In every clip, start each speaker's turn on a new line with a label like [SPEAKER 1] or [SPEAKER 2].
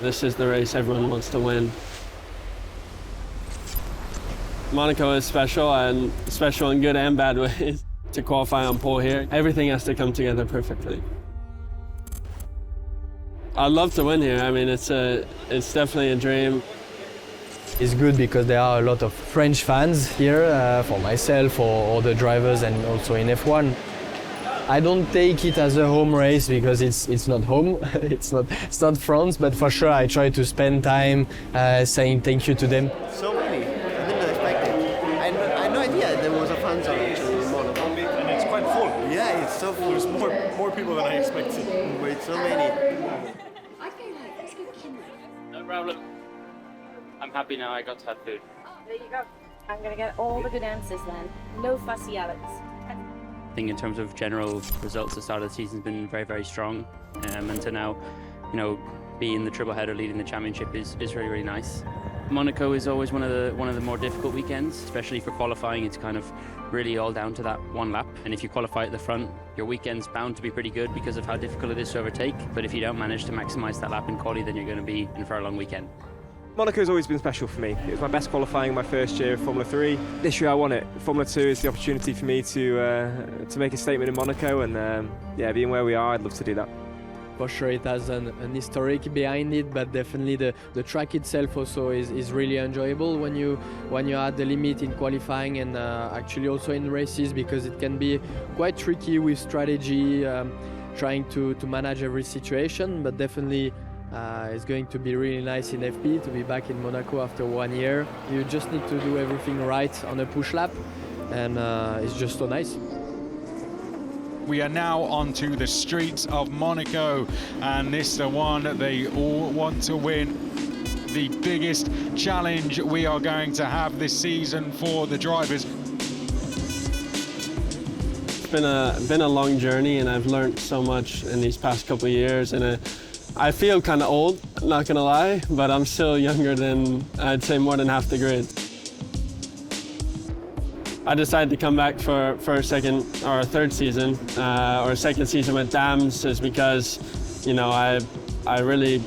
[SPEAKER 1] This is the race everyone wants to win. Monaco is special, and special in good and bad ways. To qualify on pole here, everything has to come together perfectly. I'd love to win here. I mean, it's definitely a dream.
[SPEAKER 2] It's good because there are a lot of French fans here, for myself, for all the drivers, and also in F1. I don't take it as a home race because it's not home, it's not France, but for sure I try to spend time saying thank you to them.
[SPEAKER 3] So many, I didn't expect it. I had no idea there was a fan zone actually in Monaco.
[SPEAKER 4] And it's quite full.
[SPEAKER 3] Yeah, it's so full.
[SPEAKER 4] There's more people than I expected.
[SPEAKER 3] But so many.
[SPEAKER 5] No problem. I'm happy now I got to have food.
[SPEAKER 6] There you go. I'm going to get all the good answers then. No fussy Alex.
[SPEAKER 5] I think in terms of general results, the start of the season's been very, very strong. And to now, be in the triple header leading the championship is really, really nice. Monaco is always one of the more difficult weekends, especially for qualifying. It's kind of really all down to that one lap. And if you qualify at the front, your weekend's bound to be pretty good because of how difficult it is to overtake. But if you don't manage to maximise that lap in quali, then you're going to be in for a long weekend.
[SPEAKER 7] Monaco's always been special for me. It was my best qualifying my first year of Formula 3. This year I won it. Formula 2 is the opportunity for me to make a statement in Monaco, and being where we are, I'd love to do that.
[SPEAKER 2] For sure it has an historic behind it, but definitely the track itself also is really enjoyable when you are at the limit in qualifying, and actually also in races, because it can be quite tricky with strategy, trying to manage every situation, but definitely it's going to be really nice in FP to be back in Monaco after 1 year. You just need to do everything right on a push lap, and it's just so nice.
[SPEAKER 8] We are now onto the streets of Monaco, and this is the one that they all want to win. The biggest challenge we are going to have this season for the drivers.
[SPEAKER 1] It's been a long journey, and I've learned so much in these past couple of years, and I feel kind of old, not gonna lie, but I'm still younger than, I'd say, more than half the grid. I decided to come back for a second or a third season, or a second season with Dams, is because, I really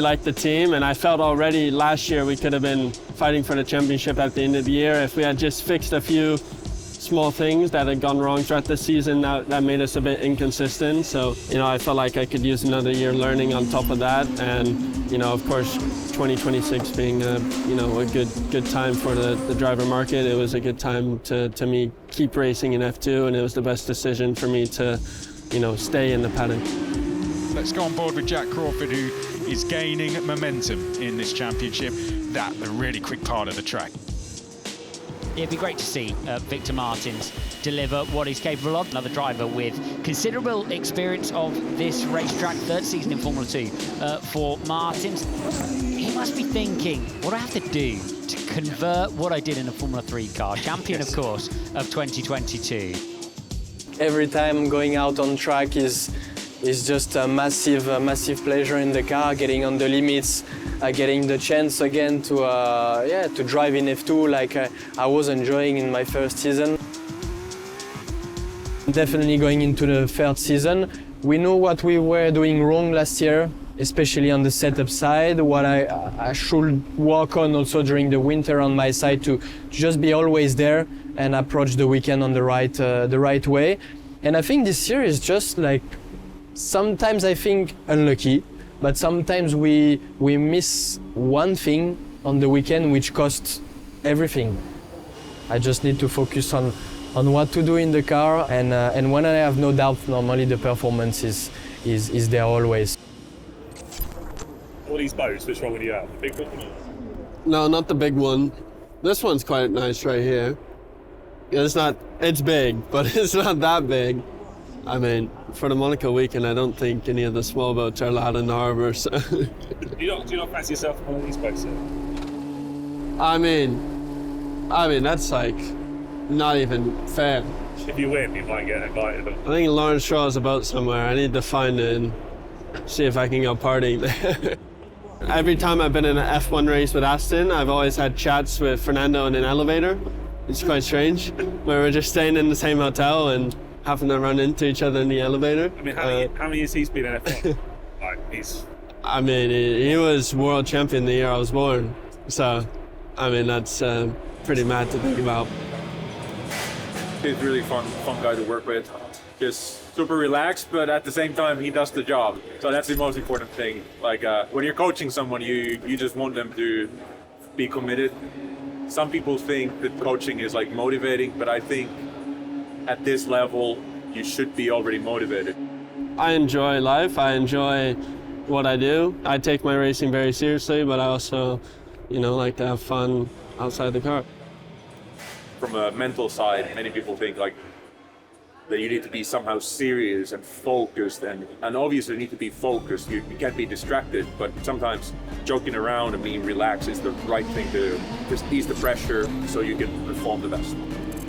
[SPEAKER 1] liked the team, and I felt already last year we could have been fighting for the championship at the end of the year if we had just fixed a few small things that had gone wrong throughout the season that made us a bit inconsistent. So, I felt like I could use another year learning on top of that, and, of course, 2026 being a good time for the driver market. It was a good time to me keep racing in F2, and it was the best decision for me to, stay in the paddock.
[SPEAKER 8] Let's go on board with Jak Crawford, who is gaining momentum in this championship. That a really quick part of the track.
[SPEAKER 9] It'd be great to see Victor Martins deliver what he's capable of. Another driver with considerable experience of this racetrack, third season in Formula 2 for Martins. He must be thinking, what do I have to do to convert what I did in a Formula 3 car? Champion, of course, of 2022.
[SPEAKER 2] Every time going out on track is just a massive pleasure in the car, getting on the limits, getting the chance again to drive in F2 like I was enjoying in my first season. Definitely going into the third season, we know what we were doing wrong last year, especially on the setup side, what I should work on also during the winter on my side to just be always there and approach the weekend on the right way. And I think this year is just like, sometimes I think unlucky, but sometimes we miss one thing on the weekend which costs everything. I just need to focus on what to do in the car, and when I have no doubt, normally the performance is there always.
[SPEAKER 4] All these boats, which one would you have? The big one?
[SPEAKER 1] No, not the big one. This one's quite nice right here. It's big, but it's not that big. I mean, for the Monaco weekend, I don't think any of the small boats are allowed in the harbour. So.
[SPEAKER 4] Do you not fancy yourself on one of these boats then?
[SPEAKER 1] I mean, that's like not even fair.
[SPEAKER 4] If you win, you might get invited.
[SPEAKER 1] I think Lawrence Shaw's a boat somewhere. I need to find it and see if I can go partying there. Every time I've been in an F1 race with Aston, I've always had chats with Fernando in an elevator. It's quite strange, where we're just staying in the same hotel and having to run into each other in the elevator.
[SPEAKER 4] I mean, how many years he's been in F1?
[SPEAKER 1] I mean, he was world champion the year I was born. So, I mean, that's pretty mad to think about.
[SPEAKER 10] He's a really fun guy to work with. Just super relaxed, but at the same time, he does the job. So that's the most important thing. Like when you're coaching someone, you just want them to be committed. Some people think that coaching is like motivating, but I think at this level, you should be already motivated.
[SPEAKER 1] I enjoy life. I enjoy what I do. I take my racing very seriously, but I also, like to have fun outside the car.
[SPEAKER 10] From a mental side, many people think like that you need to be somehow serious and focused, and obviously you need to be focused. You can't be distracted, but sometimes joking around and being relaxed is the right thing to do. Just ease the pressure so you can perform the best.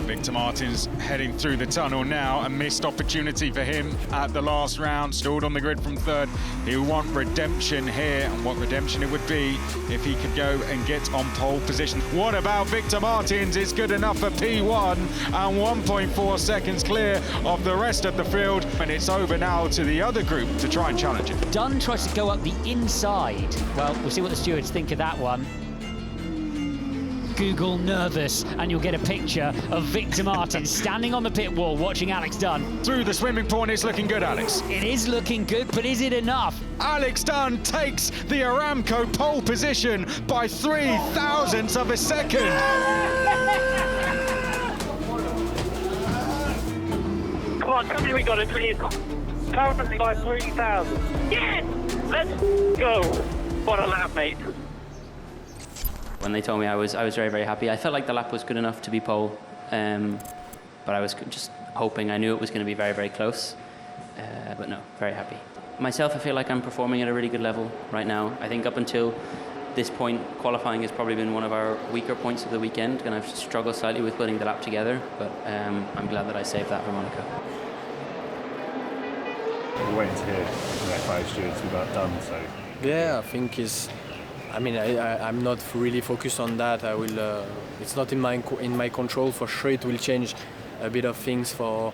[SPEAKER 8] Victor Martins heading through the tunnel now. A missed opportunity for him at the last round. Stalled on the grid from third. He'll want redemption here, and what redemption it would be if he could go and get on pole position. What about Victor Martins? It's good enough for P1 and 1.4 seconds clear of the rest of the field. And it's over now to the other group to try and challenge it.
[SPEAKER 9] Dunne tries to go up the inside. Well, we'll see what the stewards think of that one. Google nervous, and you'll get a picture of Victor Martins standing on the pit wall watching Alex Dunne.
[SPEAKER 8] Through the swimming pool, and it's looking good, Alex.
[SPEAKER 9] It is looking good, but is it enough?
[SPEAKER 8] Alex Dunne takes the Aramco pole position by 0.003 of a second.
[SPEAKER 11] Come on, tell me we got it, please. Currently by 3,000. Yes! Let's go. What a lap, mate.
[SPEAKER 5] When they told me, I was very, very happy. I felt like the lap was good enough to be pole, but I was just hoping. I knew it was going to be very, very close, but no, very happy. Myself, I feel like I'm performing at a really good level right now. I think up until this point, qualifying has probably been one of our weaker points of the weekend, and I've struggled slightly with putting the lap together, but I'm glad that I saved that for Monaco.
[SPEAKER 12] We're waiting to hear from the FIA stewards about Dunne, so...
[SPEAKER 2] Yeah, I think I'm not really focused on that. I will. It's not in my control. For sure, it will change a bit of things for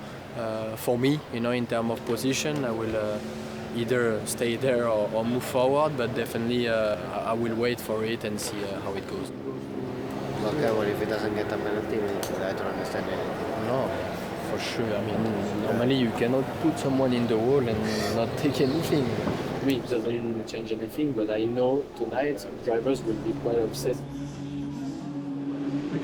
[SPEAKER 2] me. In terms of position, I will either stay there or move forward. But definitely, I will wait for it and see how it goes.
[SPEAKER 3] Okay, well, if he doesn't get a penalty, I don't understand anything.
[SPEAKER 2] No, for sure. I mean, normally you cannot put someone in the wall and not take anything. It doesn't really change anything, but I know tonight some drivers will be quite upset.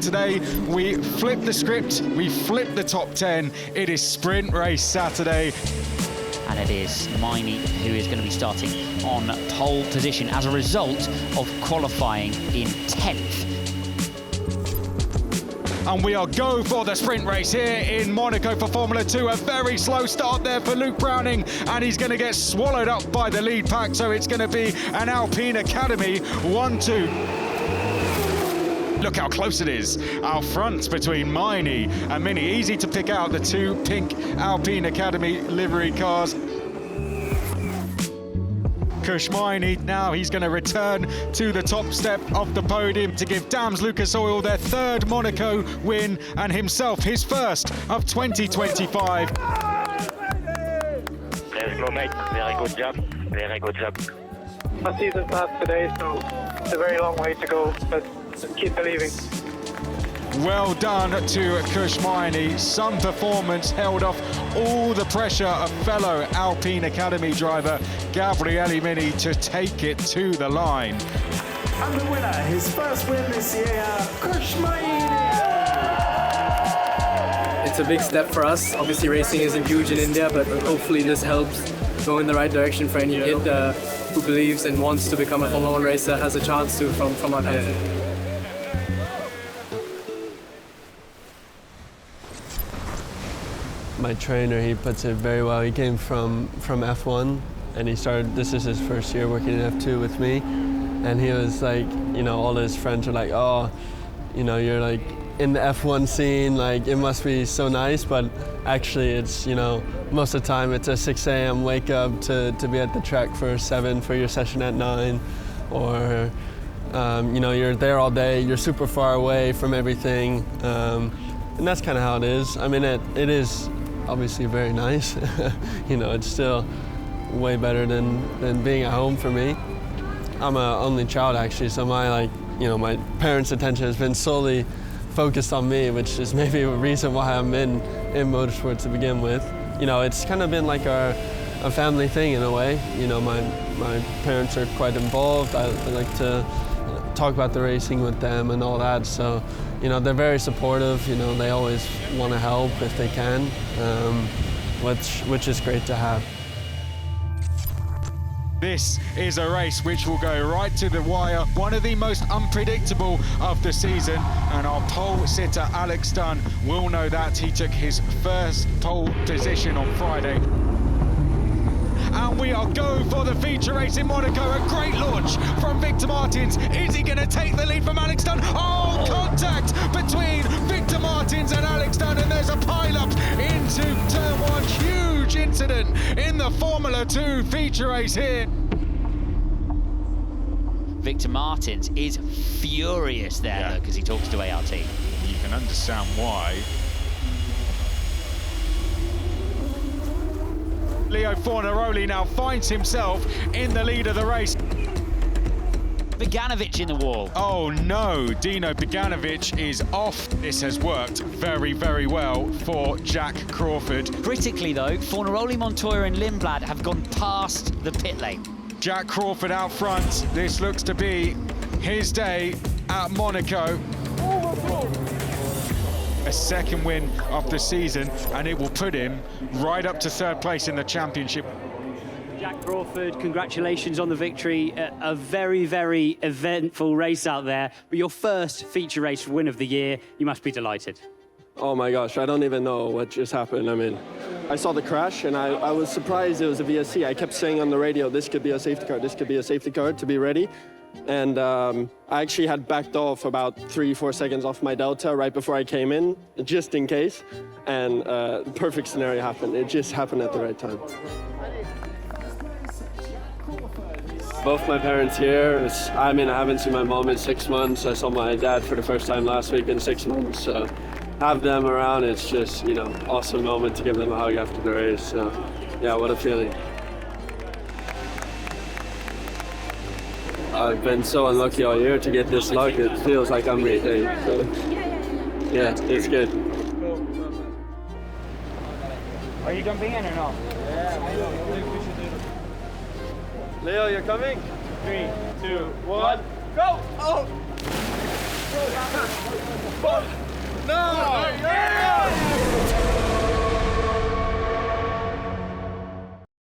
[SPEAKER 8] Today we flip the script, we flip the top 10. It is sprint race Saturday.
[SPEAKER 9] And it is Maini who is going to be starting on pole position as a result of qualifying in 10th.
[SPEAKER 8] And we are go for the sprint race here in Monaco for Formula 2. A very slow start there for Luke Browning, and he's going to get swallowed up by the lead pack, so it's going to be an Alpine Academy 1-2. Look how close it is. Our front between Maini and Mini. Easy to pick out the two pink Alpine Academy livery cars. Kush Maini, now he's going to return to the top step of the podium to give Dams Lucas Oil their third Monaco win and himself his first of 2025.
[SPEAKER 11] Let's go, mate. Very good job. Very good job. My season starts today, so it's a very long way to go, but keep believing.
[SPEAKER 8] Well done to Kush Maini. Some performance held off all the pressure of fellow Alpine Academy driver Gabriele Mini to take it to the line.
[SPEAKER 13] And the winner, his first win this year, Kush Maini.
[SPEAKER 2] It's a big step for us. Obviously racing isn't huge in India, but hopefully this helps go in the right direction for any kid who believes and wants to become a Formula 1 racer, has a chance to from our country.
[SPEAKER 1] My trainer, he puts it very well. He came from F1 and this is his first year working in F2 with me. And he was like, all his friends were like, oh, you're like in the F1 scene, like it must be so nice. But actually it's, most of the time it's a 6 a.m. wake up to be at the track for 7 for your session at 9. Or, you're there all day, you're super far away from everything. And that's kind of how it is. I mean, it is obviously very nice. It's still way better than being at home for me. I'm an only child actually, so my parents' attention has been solely focused on me, which is maybe a reason why I'm in motorsport to begin with. You know, it's kind of been like a family thing in a way. You know, my parents are quite involved. I like to talk about the racing with them and all that. So, you know, they're very supportive. You know, they always want to help if they can, which is great to have.
[SPEAKER 8] This is a race which will go right to the wire, one of the most unpredictable of the season, and our pole sitter Alex Dunne will know that. He took his first pole position on Friday. And we are going for the feature race in Monaco. A great launch from Victor Martins. Is he going to take the lead from Alex Dunne? Oh, contact between Victor Martins and Alex Dunne, and there's a pile-up into turn one. Huge incident in the Formula 2 feature race here.
[SPEAKER 9] Victor Martins is furious there, because he talks to ART.
[SPEAKER 8] You can understand why. Leo Fornaroli now finds himself in the lead of the race.
[SPEAKER 9] Beganovic in the wall.
[SPEAKER 8] Oh no, Dino Beganovic is off. This has worked very, very well for Jak Crawford.
[SPEAKER 9] Critically though, Fornaroli, Montoya and Lindblad have gone past the pit lane.
[SPEAKER 8] Jak Crawford out front. This looks to be his day at Monaco. A second win of the season, and it will put him right up to third place in the championship.
[SPEAKER 14] Jak Crawford, congratulations on the victory. A very, very eventful race out there, but your first feature race win of the year. You must be delighted.
[SPEAKER 1] Oh my gosh, I don't even know what just happened. I mean, I saw the crash and I was surprised it was a VSC. I kept saying on the radio, this could be a safety car, this could be a safety car, to be ready. And I actually had backed off about 3-4 seconds off my delta right before I came in, just in case. And the perfect scenario happened. It just happened at the right time. Both my parents here. I mean, I haven't seen my mom in 6 months. I saw my dad for the first time last week in 6 months. So have them around, it's just, you know, awesome moment to give them a hug after the race. So yeah, what a feeling. I've been so unlucky all year to get this luck. It feels like I'm ready. So, yeah, it's good.
[SPEAKER 11] Are you jumping in or not?
[SPEAKER 1] Leo, you're coming?
[SPEAKER 11] 3, 2, 1, go! Oh!
[SPEAKER 1] No!